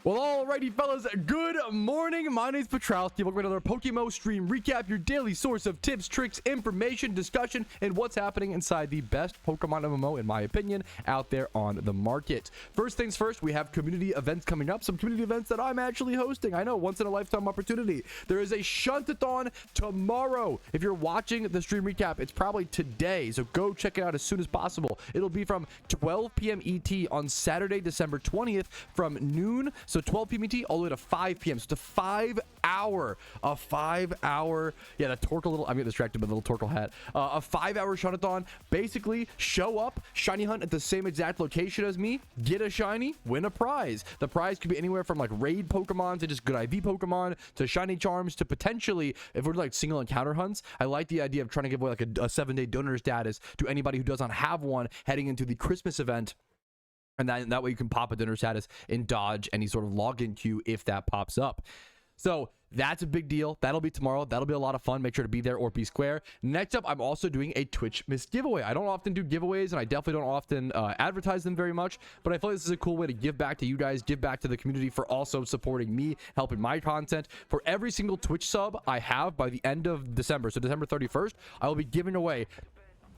Well, alrighty, fellas, good morning. My name's Patrouski. Welcome to another PokeMMO stream recap, your daily source of tips, tricks, information, discussion, and what's happening inside the best Pokemon MMO, in my opinion, out there on the market. First things first, we have community events coming up. Some community events that I'm actually hosting. I know, once in a lifetime opportunity. There is a Shuntathon tomorrow. If you're watching the stream recap, it's probably today, so go check it out as soon as possible. It'll be from 12 p.m. ET on Saturday, December 20th, from noon. So 12 p.m. ET all the way to 5 p.m. So it's a 5 hour, yeah, the Torkoal little, I'm getting distracted by the little Torkoal hat. A 5 hour Shuntathon. Basically, show up, shiny hunt at the same exact location as me, get a shiny, win a prize. The prize could be anywhere from like raid Pokemon to just good IV Pokemon to shiny charms to potentially, if we're like single encounter hunts, I like the idea of trying to give away like a 7-day donor status to anybody who does not have one heading into the Christmas event. And that way you can pop a donor status and dodge any sort of login queue if that pops up. So that's a big deal. That'll be tomorrow. That'll be a lot of fun. Make sure to be there or be square. Next up, I'm also doing a Twitch Miss giveaway. I don't often do giveaways, and I definitely don't often advertise them very much, but I feel like this is a cool way to give back to you guys, give back to the community for also supporting me, helping my content. For every single Twitch sub I have by the end of December, so December 31st, I will be giving away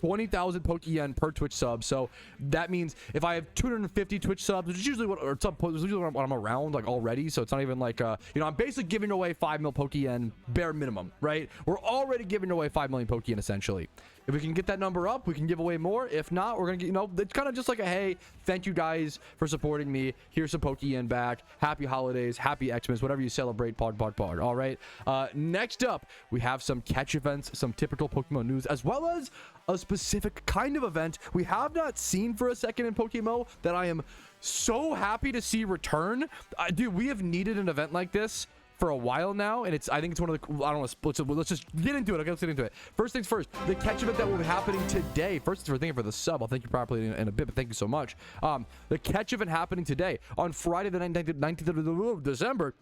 20,000 Pokeyen per Twitch sub. So that means if I have 250 Twitch subs, which is usually what, or sub, usually what I'm around like already, so it's not even like you know, I'm basically giving away 5 mil Pokeyen bare minimum, right? We're already giving away 5 million Pokeyen essentially. If we can get that number up, we can give away more. If not, we're gonna get, you know, it's kind of just like a hey, thank you guys for supporting me. Here's some Pokeyen back. Happy holidays, happy Xmas, whatever you celebrate. Pod. All right. Next up, we have some catch events, some typical Pokemon news, as well as a specific kind of event we have not seen for a second in PokeMMO that I am so happy to see return. Dude, we have needed an event like this for a while now, and I think it's one of the, I don't know, let's just get into it. Okay, let's get into it. First things first, the catch event that will be happening today. First, thank you for the sub. I'll thank you properly in a bit, but thank you so much. The catch event happening today on Friday the 19th of December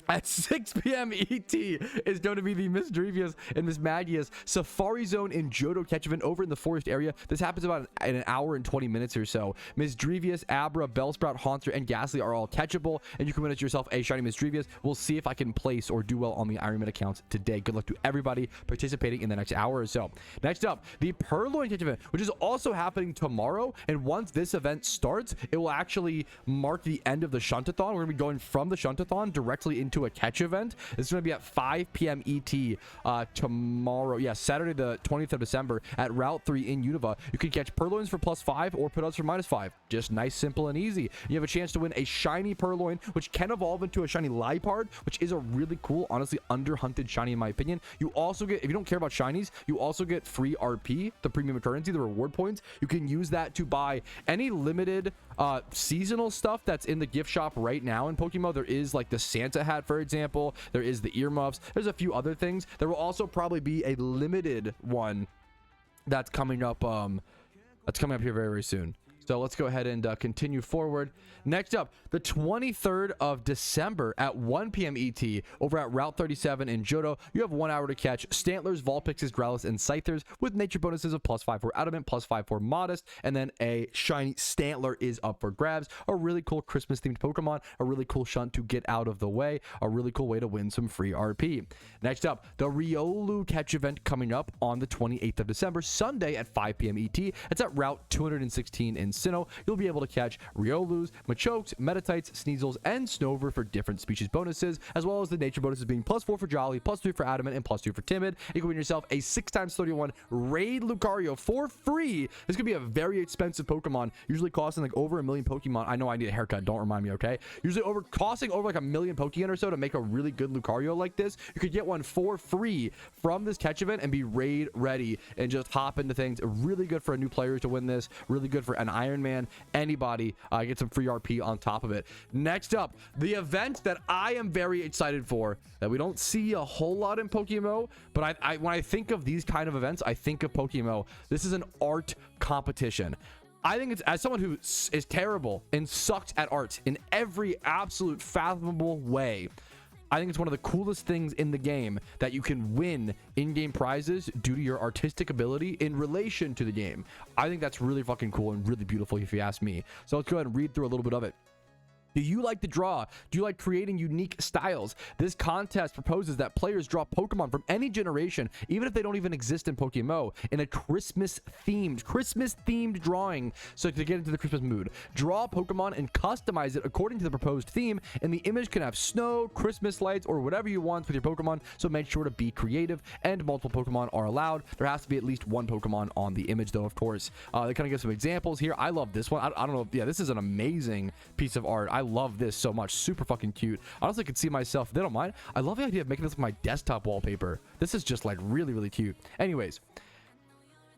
at 6 p.m. ET is going to be the Miss Drevius and Miss Magia's Safari Zone in Johto catch event over in the forest area. This happens about in an hour and 20 minutes or so. Miss Drevius, Abra, Bellsprout, Haunter, and Ghastly are all catchable, and you can win it yourself a shiny Miss Drevius. We'll see if I can place or do well on the Ironman accounts today. Good luck to everybody participating in the next hour or so. Next up, the Purloin catch event, which is also happening tomorrow, and once this event starts, it will actually mark the end of the Shuntathon. We're going to be going from the Shuntathon directly into a catch event. It's going to be at 5 p.m. ET tomorrow. Yeah, Saturday the 20th of December at Route 3 in Unova. You can catch Purloins for +5 or Putouts for -5. Just nice, simple, and easy. You have a chance to win a shiny Purloin, which can evolve into a shiny Liepard, which is a really cool, honestly underhunted shiny in my opinion. You also get, if you don't care about shinies, you also get free RP, the premium currency, the reward points. You can use that to buy any limited seasonal stuff that's in the gift shop right now in PokeMMO. There is like the Santa hat, for example. There is the earmuffs. There's a few other things. There will also probably be a limited one that's coming up here very, very soon. So let's go ahead and continue forward. Next up, the 23rd of December at 1 p.m. ET over at Route 37 in Johto. You have 1 hour to catch Stantlers, Vulpixes, Growlithe, and Scythers with nature bonuses of +5 for Adamant, +5 for Modest, and then a shiny Stantler is up for grabs. A really cool Christmas-themed Pokemon, a really cool shunt to get out of the way, a really cool way to win some free RP. Next up, the Riolu catch event coming up on the 28th of December, Sunday at 5 p.m. ET. It's at Route 216 in Sinnoh. You'll be able to catch Riolus, Machokes, Metatites, Sneasels, and Snover for different species bonuses, as well as the nature bonuses being +4 for Jolly, +3 for Adamant, and +2 for Timid. You can win yourself a 6x31 Raid Lucario for free. This could be a very expensive Pokemon, usually costing like over 1 million Pokemon. I know I need a haircut, don't remind me, okay? Usually costing over like 1 million Pokeyen or so to make a really good Lucario like this. You could get one for free from this catch event and be raid ready and just hop into things. Really good for a new player to win this. Really good for an Ironman. Anybody get some free RP on top of it. Next up, the event that I am very excited for that we don't see a whole lot in PokeMMO, but when I think of these kind of events, I think of PokeMMO. This is an art competition. I think it's, as someone who is terrible and sucks at art in every absolute fathomable way, I think it's one of the coolest things in the game that you can win in-game prizes due to your artistic ability in relation to the game. I think that's really fucking cool and really beautiful if you ask me. So let's go ahead and read through a little bit of it. Do you like to draw? Do you like creating unique styles? This contest proposes that players draw Pokemon from any generation, even if they don't even exist in PokeMMO, in a Christmas-themed drawing, so to get into the Christmas mood. Draw Pokemon and customize it according to the proposed theme, and the image can have snow, Christmas lights, or whatever you want with your Pokemon, so make sure to be creative, and multiple Pokemon are allowed. There has to be at least one Pokemon on the image, though, of course. They kind of give some examples here. I love this one. I don't know. Yeah, this is an amazing piece of art. I love this so much. Super fucking cute. Honestly, I could see myself, if they don't mind, I love the idea of making this my desktop wallpaper. This is just like really, really cute. Anyways,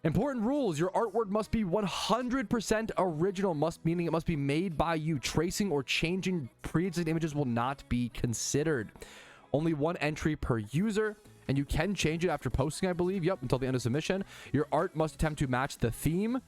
important rules. Your artwork must be 100% original, meaning it must be made by you. Tracing or changing pre-existing images will not be considered. Only one entry per user, and you can change it after posting, I believe. Yep, until the end of submission. Your art must attempt to match the theme.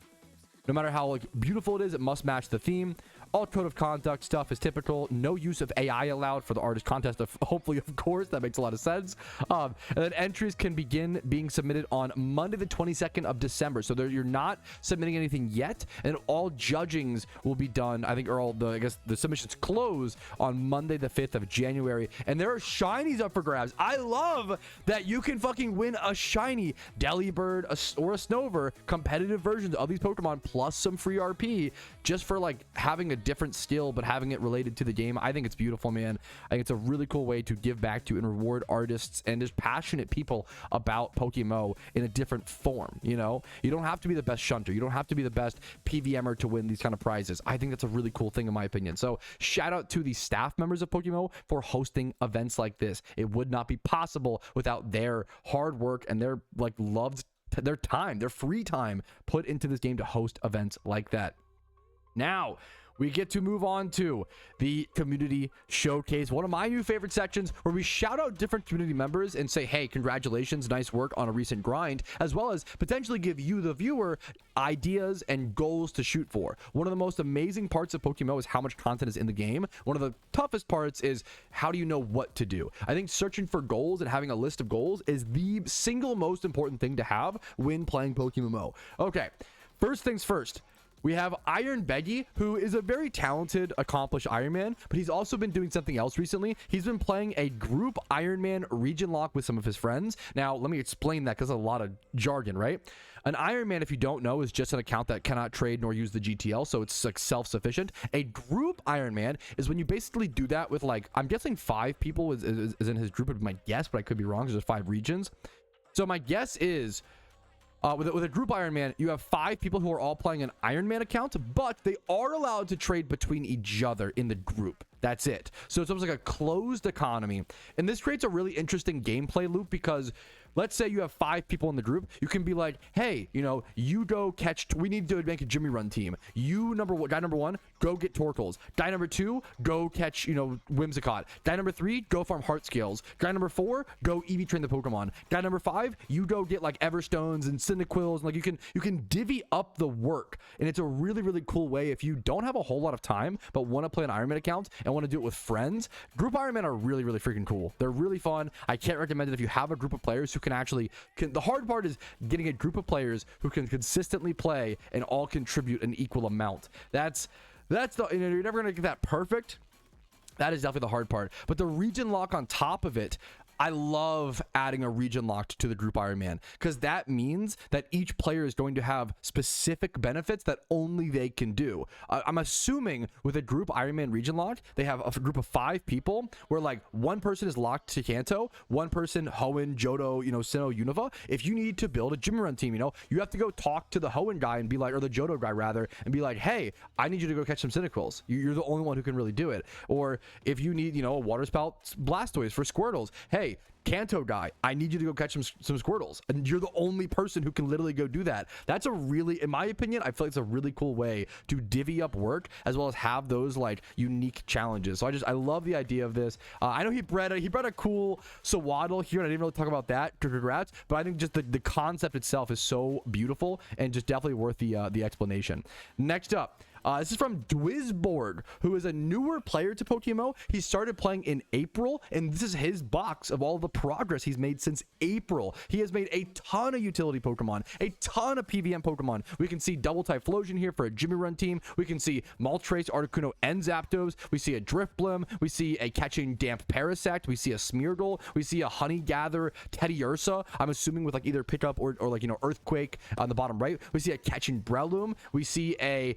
No matter how like beautiful it is, it must match the theme. All code of conduct stuff is typical. No use of AI allowed for the artist contest. Hopefully, of course, that makes a lot of sense. And then entries can begin being submitted on Monday, the 22nd of December. So you're not submitting anything yet, and all judgings will be done. I think, or all the the submissions close on Monday, the 5th of January. And there are shinies up for grabs. I love that you can fucking win a shiny Delibird or a Snover, competitive versions of these Pokemon, plus some free RP, just for like having a different skill but having it related to the game. I think it's beautiful, man. I think it's a really cool way to give back to and reward artists and just passionate people about PokeMMO in a different form. You know, you don't have to be the best shunter, you don't have to be the best PVMer to win these kind of prizes. I think that's a really cool thing in my opinion. So shout out to the staff members of PokeMMO for hosting events like this. It would not be possible without their hard work and their like loved their time, their free time put into this game to host events like that. Now we get to move on to the community showcase, one of my new favorite sections, where we shout out different community members and say, hey, congratulations, nice work on a recent grind, as well as potentially give you, the viewer, ideas and goals to shoot for. One of the most amazing parts of PokeMMO is how much content is in the game. One of the toughest parts is how do you know what to do? I think searching for goals and having a list of goals is the single most important thing to have when playing PokeMMO. Okay, first things first. We have Iron Beggy, who is a very talented, accomplished Ironman, but he's also been doing something else recently. He's been playing a group Ironman Regionlocke with some of his friends. Now, let me explain that because there's a lot of jargon, right? An Ironman, if you don't know, is just an account that cannot trade nor use the GTL, so it's like self-sufficient. A group Ironman is when you basically do that with, like, I'm guessing 5 people is in his group, would be my guess, but I could be wrong because there's 5 regions. So my guess is, with a group Ironman, you have 5 people who are all playing an Ironman account, but they are allowed to trade between each other in the group. That's it. So it's almost like a closed economy. And this creates a really interesting gameplay loop because let's say you have 5 people in the group. You can be like, hey, you know, you go catch, we need to make a Jimmy Run team. You, guy number 1, go get Torkles. Guy number 2, go catch, you know, Whimsicott. Guy number 3, go farm Heart Scales. Guy number 4, go EV train the Pokemon. Guy number 5, you go get like Everstones and Cyndaquils. And like you can divvy up the work. And it's a really, really cool way if you don't have a whole lot of time, but want to play an Ironman account and want to do it with friends. Group Ironman are really, really freaking cool. They're really fun. I can't recommend it if you have a group of players who can actually, the hard part is getting a group of players who can consistently play and all contribute an equal amount. That's the, you know, you're never going to get that perfect. That is definitely the hard part. But the Regionlocke on top of it, I love adding a Regionlocke to the group Ironman because that means that each player is going to have specific benefits that only they can do. I'm assuming with a group Ironman Regionlocke, they have a group of 5 people where like one person is locked to Kanto, one person Hoenn, Johto, you know, Sinnoh, Unova. If you need to build a Jimmy Run team, you know, you have to go talk to the Hoenn guy and be like, or the Johto guy rather, and be like, hey, I need you to go catch some Cyndaquils. You're the only one who can really do it. Or if you need, you know, a Water Spout Blastoise for Squirtles, hey, Kanto guy, I need you to go catch some Squirtles, and you're the only person who can literally go do that. That's a really, in my opinion, I feel like it's a really cool way to divvy up work as well as have those like unique challenges. So I love the idea of this. I know he bred a cool Sawaddle here, and I didn't really talk about that. Congrats, but I think just the concept itself is so beautiful and just definitely worth the explanation. Next up, This is from Dwizborg, who is a newer player to PokeMMO. He started playing in April, and this is his box of all the progress he's made since April. He has made a ton of utility Pokemon, a ton of PVM Pokemon. We can see double type Flosion here for a Jimmy Run team. We can see Moltres, Articuno, and Zapdos. We see a Drifblim. We see a Catching Damp Parasect. We see a Smeargle. We see a Honey Gather Teddy Ursa. I'm assuming with like either pickup or like, you know, Earthquake on the bottom right. We see a Catching Breloom. We see a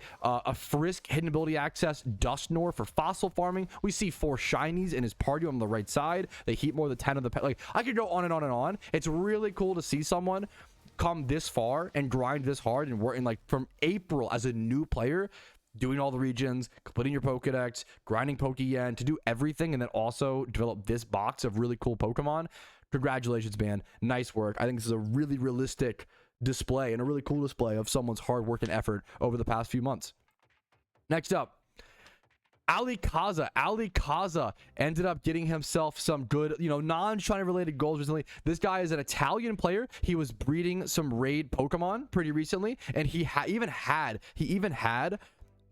Frisk Hidden Ability Access Dusknoir for fossil farming. We see 4 Shinies in his party on the right side. They heat more than 10 of the pet. Like, I could go on and on and on. It's really cool to see someone come this far and grind this hard and work in like from April as a new player, doing all the regions, completing your Pokedex, grinding Pokeyen, to do everything, and then also develop this box of really cool Pokemon. Congratulations, man. Nice work. I think this is a really realistic display and a really cool display of someone's hard work and effort over the past few months. Next up, Ali Kaza ended up getting himself some good, you know, non-shiny related goals recently. This guy is an Italian player. He was breeding some raid Pokemon pretty recently, and he even had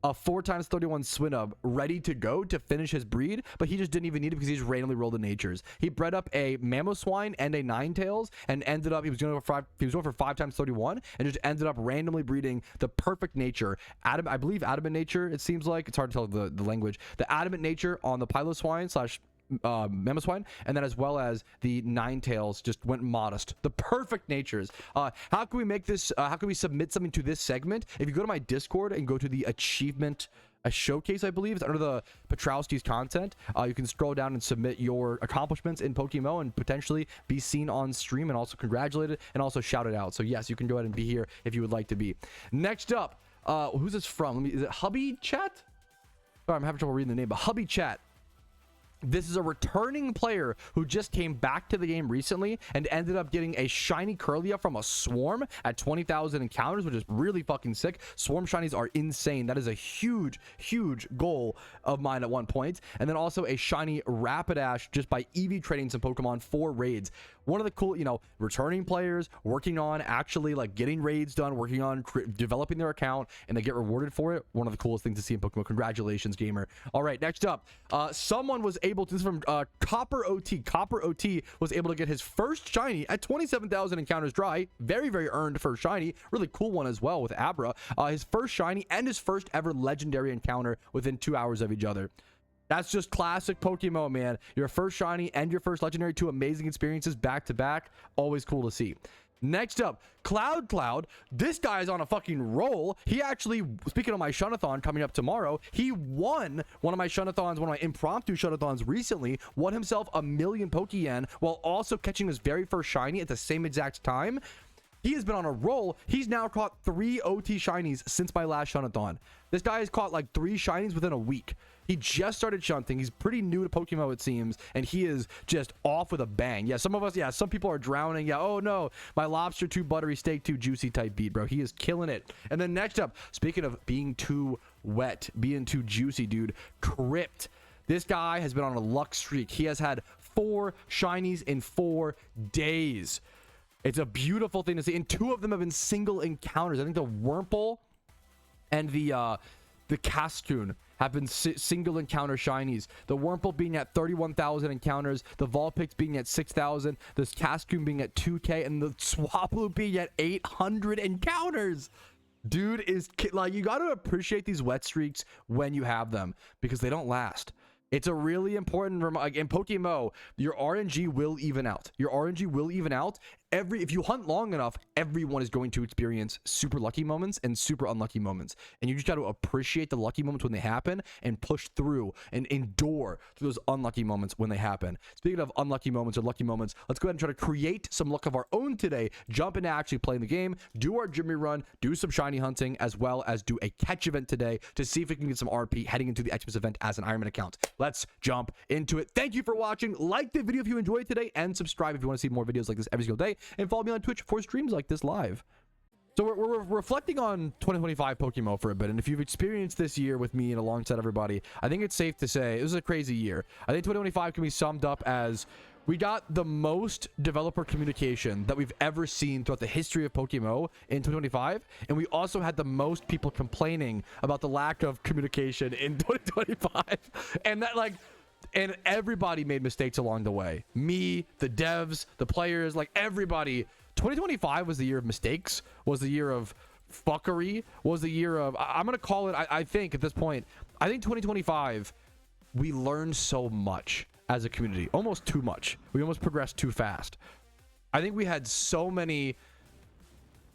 a 4x31 Swinub ready to go to finish his breed, but he just didn't even need it because he just randomly rolled the natures. He bred up a Mamoswine and a Ninetales, and ended up he was going for 5x31 and just ended up randomly breeding the perfect nature. I believe Adamant Nature, it seems like. It's hard to tell the language. The Adamant Nature on the Piloswine / Mamoswine, and then as well as the Ninetales just went modest. The perfect natures. How can we make this, how can we submit something to this segment? If you go to my Discord and go to the achievement showcase, I believe it's under the Patrouski's content, you can scroll down and submit your accomplishments in PokeMMO and potentially be seen on stream and also congratulated and also shouted out. So yes, you can go ahead and be here if you would like to be. Next up, who's this from? Is it Hubby Chat? Sorry, I'm having trouble reading the name, but Hubby Chat. This is a returning player who just came back to the game recently and ended up getting a shiny Curlia from a Swarm at 20,000 encounters, which is really fucking sick. Swarm shinies are insane. That is a huge goal of mine at one point. And then also a shiny Rapidash just by EV trading some Pokemon for raids. One of the cool, you know, returning players working on actually like getting raids done, working on developing their account, and they get rewarded for it. One of the coolest things to see in Pokemon. Congratulations, gamer. All right, next up, someone was able to, this is from CopperOT. CopperOT was able to get his first shiny at 27,000 encounters dry. Very earned for a shiny. Really cool one as well with Abra. His first shiny and his first ever legendary encounter within 2 hours of each other. That's just classic PokeMMO, man. Your first shiny and your first legendary, 2 amazing experiences back to back. Always cool to see. Next up, Cloudcloud. This guy is on a fucking roll. He actually, speaking of my Shuntathon coming up tomorrow, he won one of my Shuntathons, one of my impromptu Shuntathons recently, won himself 1,000,000 Pokeyen while also catching his very first shiny at the same exact time. He has been on a roll. He's now caught 3 OT shinies since my last Shuntathon. This guy has caught like 3 shinies within a week. He just started shunting. He's pretty new to PokeMMO, it seems, and he is just off with a bang. Yeah, some people are drowning. Yeah, oh no, my lobster too buttery, steak too juicy type beat, bro. He is killing it. And then next up, speaking of being too wet, being too juicy, dude, Crypt. This guy has been on a luck streak. He has had 4 shinies in 4 days. It's a beautiful thing to see, and 2 of them have been single encounters. I think the Wurmple and the Cascoon have been single encounter shinies. The Wurmple being at 31,000 encounters, the Vulpix being at 6,000, this Cascoon being at 2K, and the Swablu being at 800 encounters. Dude is like, you got to appreciate these wet streaks when you have them because they don't last. It's a really important in PokeMMO, your RNG will even out. Your RNG will even out. If you hunt long enough, everyone is going to experience super lucky moments and super unlucky moments. And you just got to appreciate the lucky moments when they happen and push through and endure through those unlucky moments when they happen. Speaking of unlucky moments or lucky moments, let's go ahead and try to create some luck of our own today. Jump into actually playing the game, do our Jimmy run, do some shiny hunting, as well as do a catch event today to see if we can get some RP heading into the Xmas event as an Ironman account. Let's jump into it. Thank you for watching. Like the video if you enjoyed today, and subscribe if you want to see more videos like this every single day, and follow me on Twitch for streams like this live. So we're reflecting on 2025 PokeMMO for a bit, and if you've experienced this year with me and alongside everybody, I think it's safe to say it was a crazy year. I think 2025 can be summed up as We got the most developer communication that we've ever seen throughout the history of PokeMMO in 2025. And we also had the most people complaining about the lack of communication in 2025. And that like, and everybody made mistakes along the way. Me, the devs, the players, like everybody. 2025 was the year of mistakes, was the year of fuckery, was the year of, I'm going to call it, I think at this point, I think 2025, we learned so much as a community, almost too much. We almost progressed too fast. I think we had so many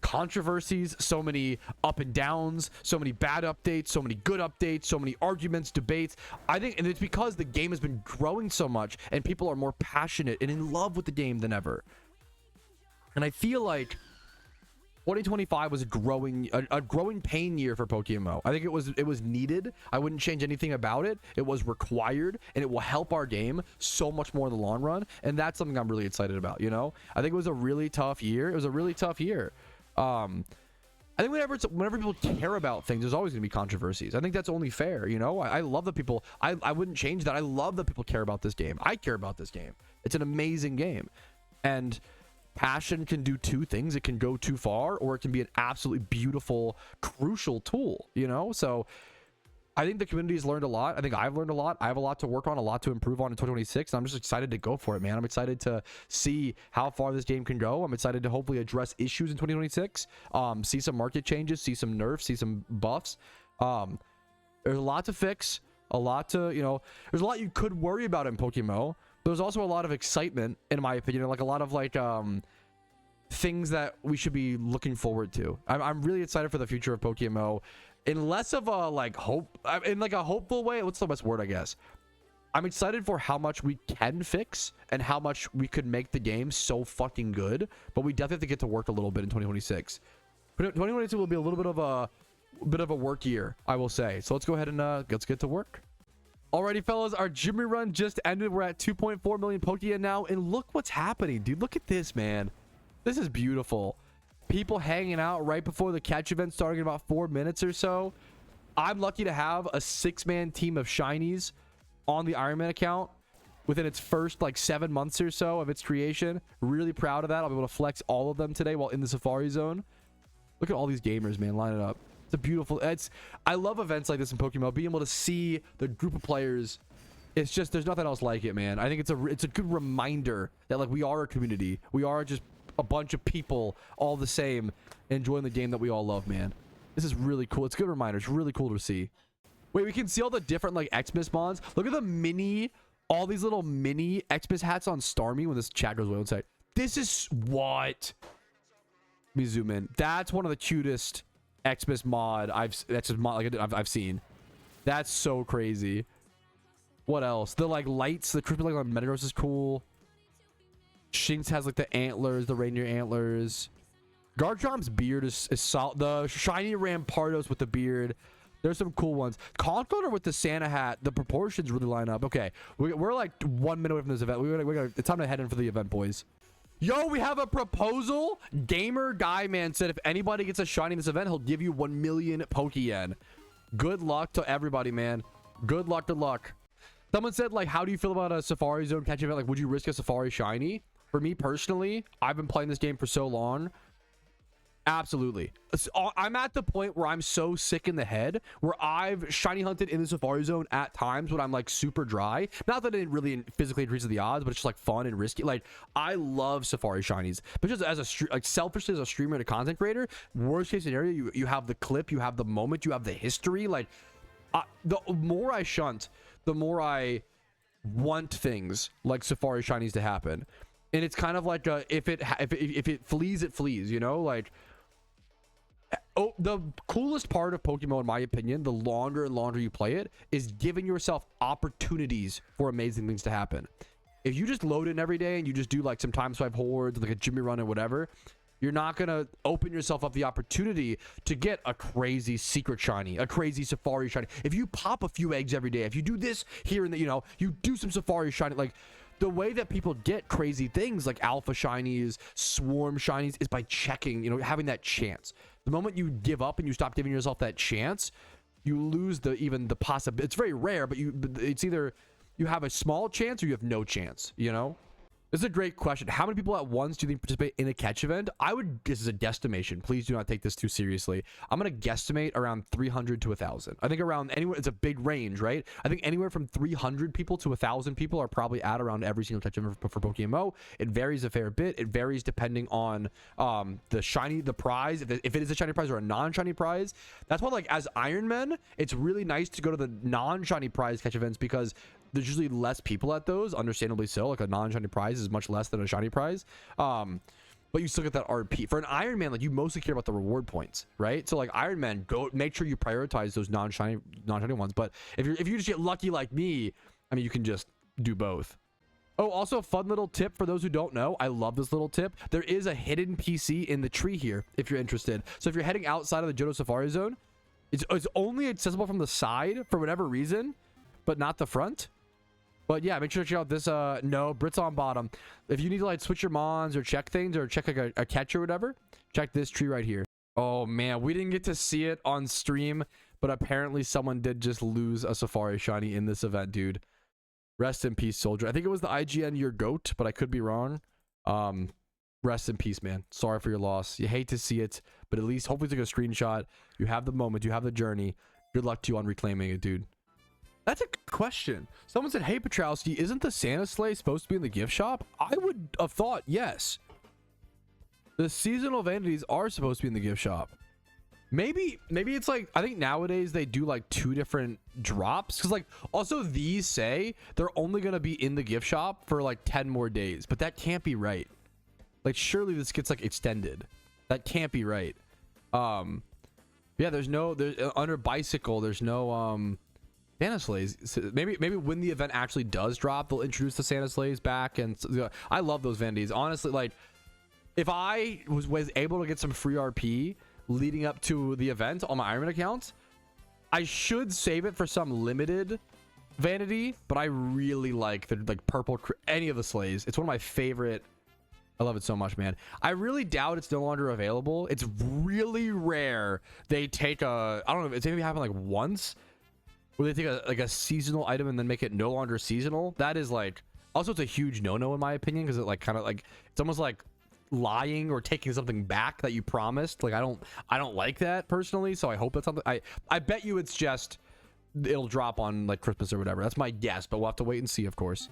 controversies, so many up and downs, so many bad updates, so many good updates, so many arguments, debates. I think, and it's because the game has been growing so much and people are more passionate and in love with the game than ever. And I feel like 2025 was a growing pain year for PokeMMO. I think it was needed. I wouldn't change anything about it. It was required, and it will help our game so much more in the long run. And that's something I'm really excited about. You know, I think it was a really tough year. It was a really tough year. I think whenever people care about things, there's always gonna be controversies. I think that's only fair. You know, I love that people. I wouldn't change that. I love that people care about this game. I care about this game. It's an amazing game, and passion can do two things. It can go too far, or it can be an absolutely beautiful, crucial tool, you know? So I think the community's learned a lot. I think I've learned a lot. I have a lot to work on, a lot to improve on in 2026. And I'm just excited to go for it, man. I'm excited to see how far this game can go. I'm excited to hopefully address issues in 2026, see some market changes, see some nerfs, see some buffs. There's a lot to fix, a lot to, you know, there's a lot you could worry about in PokeMMO. There's also a lot of excitement, in my opinion, like a lot of like things that we should be looking forward to. I'm really excited for the future of PokeMMO, in less of a like hope, in like a hopeful way. What's the best word, I guess? I'm excited for how much we can fix and how much we could make the game so fucking good. But we definitely have to get to work a little bit in 2026. 2022 will be a little bit of a work year, I will say. So let's go ahead and let's get to work. Alrighty, fellas, our Jimmy run just ended. We're at 2.4 million Pokeyen now, and look what's happening, dude. Look at this, man. This is beautiful. People hanging out right before the catch event starting in about 4 minutes or so. I'm lucky to have a 6-man team of Shinies on the Ironman account within its first like 7 months or so of its creation. Really proud of that. I'll be able to flex all of them today while in the Safari Zone. Look at all these gamers, man, line it up. It's a beautiful, I love events like this in PokeMMO. Being able to see the group of players, it's just, there's nothing else like it, man. I think it's a good reminder that like we are a community. We are just a bunch of people all the same enjoying the game that we all love, man. This is really cool. It's a good reminder. It's really cool to see. Wait, we can see all the different like Xmas mods. Look at the mini, all these little mini Xmas hats on Starmie when this chat goes away. Let's say, this is what? Let me zoom in. That's one of the cutest Xmas mod I've seen. That's so crazy. What else? The like lights, the Crypt like on Metagross is cool. Shinx has like the antlers, the reindeer antlers. Garchomp's beard is solid. The shiny Rampardos with the beard. There's some cool ones. Cloudcloud with the Santa hat. The proportions really line up. Okay, we're like 1 minute away from this event. It's time to head in for the event, boys. Yo, we have a proposal. Gamer Guy Man said if anybody gets a shiny in this event, he'll give you 1 million Pokeyen. Good luck to everybody, man. Good luck, good luck. Someone said, like, how do you feel about a Safari Zone catch event? Like, would you risk a Safari shiny? For me personally, I've been playing this game for so long. Absolutely. I'm at the point where I'm so sick in the head where I've shiny hunted in the Safari Zone at times when I'm like super dry. Not that it really physically increases the odds, but it's just like fun and risky. Like, I love Safari shinies, but just as a like selfishly as a streamer and a content creator, worst case scenario, you have the clip, you have the moment, you have the history. Like, the more I shunt, the more I want things like Safari shinies to happen. And it's kind of like if it flees, it flees, you know? Like, oh, the coolest part of PokeMMO, in my opinion, the longer and longer you play it, is giving yourself opportunities for amazing things to happen. If you just load in every day and you just do like some time swipe hordes, like a Jimmy run or whatever, you're not gonna open yourself up the opportunity to get a crazy secret shiny, a crazy Safari shiny. If you pop a few eggs every day, if you do this here and there, you know, you do some Safari shiny, like, the way that people get crazy things like alpha shinies, swarm shinies, is by checking, you know, having that chance. The moment you give up and you stop giving yourself that chance, you lose the possibility. It's very rare, but it's either you have a small chance or you have no chance, you know? This is a great question. How many people at once do you think participate in a catch event? This is a guesstimation. Please do not take this too seriously. I'm going to guesstimate around 300 to 1,000. I think around anywhere, it's a big range, right? I think anywhere from 300 people to 1,000 people are probably at around every single catch event for PokeMMO. It varies a fair bit. It varies depending on the prize, if it is a shiny prize or a non-shiny prize. That's why, like, as Ironman, it's really nice to go to the non-shiny prize catch events because there's usually less people at those, understandably so. Like a non-shiny prize is much less than a shiny prize. But you still get that RP. For an Ironman, like, you mostly care about the reward points, right? So like Ironman, go make sure you prioritize those non-shiny ones. But if you just get lucky like me, I mean, you can just do both. Oh, also a fun little tip for those who don't know. I love this little tip. There is a hidden PC in the tree here if you're interested. So if you're heading outside of the Johto Safari Zone, it's only accessible from the side for whatever reason, but not the front. But yeah, make sure to check out this. No, Brit's on bottom. If you need to like switch your mons or check things or check like a catch or whatever, check this tree right here. Oh man, we didn't get to see it on stream, but apparently someone did just lose a Safari Shiny in this event, dude. Rest in peace, soldier. I think it was the IGN Your Goat, but I could be wrong. Rest in peace, man. Sorry for your loss. You hate to see it, but at least hopefully take a screenshot. You have the moment. You have the journey. Good luck to you on reclaiming it, dude. That's a good question. Someone said, hey, Patrouski, isn't the Santa sleigh supposed to be in the gift shop? I would have thought yes. The seasonal vanities are supposed to be in the gift shop. Maybe it's like, I think nowadays they do like 2 different drops. Because like, also these say they're only going to be in the gift shop for like 10 more days. But that can't be right. Like, surely this gets like extended. That can't be right. Yeah, there's under bicycle, there's no, Santa sleighs. Maybe when the event actually does drop, they'll introduce the Santa sleighs back. And I love those vanities. Honestly, like, if I was able to get some free RP leading up to the event on my Ironman account, I should save it for some limited vanity. But I really like the purple, any of the sleighs. It's one of my favorite. I love it so much, man. I really doubt it's no longer available. It's really rare they take I don't know, it's maybe happened like once, where they take a seasonal item and then make it no longer seasonal. That is like, also it's a huge no-no in my opinion, because it like kind of like, it's almost like lying or taking something back that you promised. Like, I don't like that personally, so I hope that's something. I bet you it's just it'll drop on like Christmas or whatever. That's my guess, but we'll have to wait and see, of course.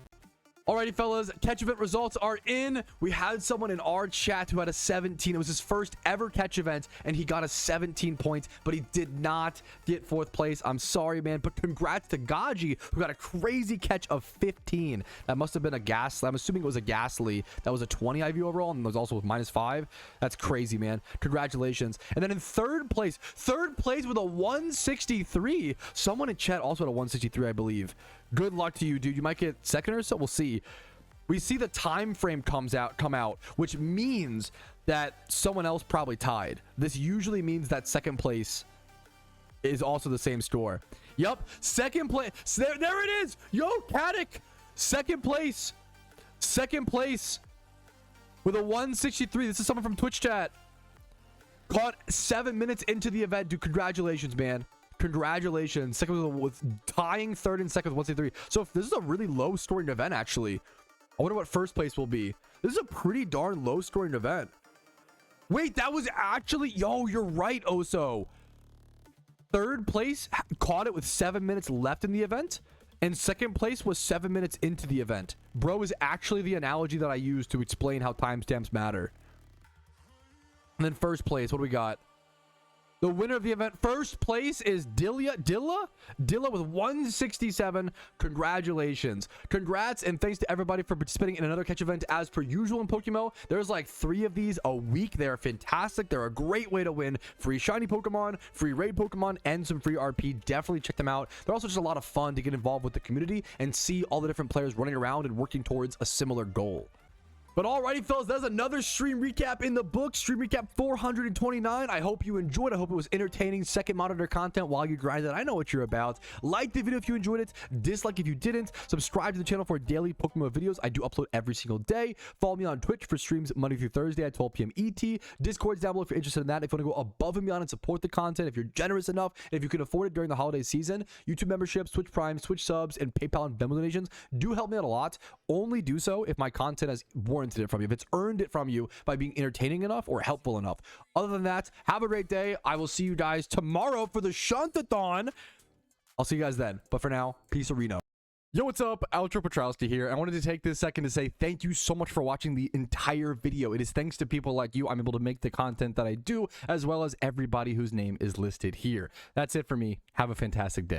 Alrighty, fellas, catch event results are in. We had someone in our chat who had a 17. It was his first ever catch event, and he got a 17 points, but he did not get 4th place. I'm sorry, man, but congrats to Gaji, who got a crazy catch of 15. That must have been a gas. I'm assuming it was a Ghastly. That was a 20 IV overall, and it was also with -5. That's crazy, man. Congratulations. And then in third place with a 163. Someone in chat also had a 163, I believe. Good luck to you, dude. You might get second or so. We'll see. We see the time frame come out, which means that someone else probably tied. This usually means that second place is also the same score. Yup, second place. There it is. Yo, Caddick, second place with a 163. This is someone from Twitch chat. Caught 7 minutes into the event, dude. Congratulations, man. Congratulations. Second with tying third and second with 163. So if this is a really low scoring event, actually, I wonder what first place will be. This is a pretty darn low scoring event. Wait, that was actually, yo, you're right, Oso. Third place caught it with 7 minutes left in the event, and second place was 7 minutes into the event. Bro is actually the analogy that I use to explain how timestamps matter. And then first place, what do we got? The winner of the event, first place, is Dilla with 167. Congratulations. Congrats, and thanks to everybody for participating in another catch event as per usual in PokeMMO. There's like 3 of these a week. They're fantastic. They're a great way to win free shiny Pokemon, free raid Pokemon, and some free RP. Definitely check them out. They're also just a lot of fun to get involved with the community and see all the different players running around and working towards a similar goal. But alrighty, fellas, that's another stream recap in the book. Stream recap 429. I hope you enjoyed. I hope it was entertaining. Second monitor content while you grind it. I know what you're about. Like the video if you enjoyed it. Dislike if you didn't. Subscribe to the channel for daily PokeMMO videos. I do upload every single day. Follow me on Twitch for streams Monday through Thursday at 12 p.m. ET. Discord's down below if you're interested in that. If you want to go above and beyond and support the content, if you're generous enough, and if you can afford it during the holiday season, YouTube memberships, Twitch Prime, Twitch subs, and PayPal and Venmo donations do help me out a lot. Only do so if my content has warranted it from you, if it's earned it from you by being entertaining enough or helpful enough. Other than that, have a great day. I will see you guys tomorrow for the Shuntathon. I'll see you guys then. But for now, peace, Reno. Yo, what's up? Outro Patrouski here. I wanted to take this second to say thank you so much for watching the entire video. It is thanks to people like you I'm able to make the content that I do, as well as everybody whose name is listed here. That's it for me. Have a fantastic day.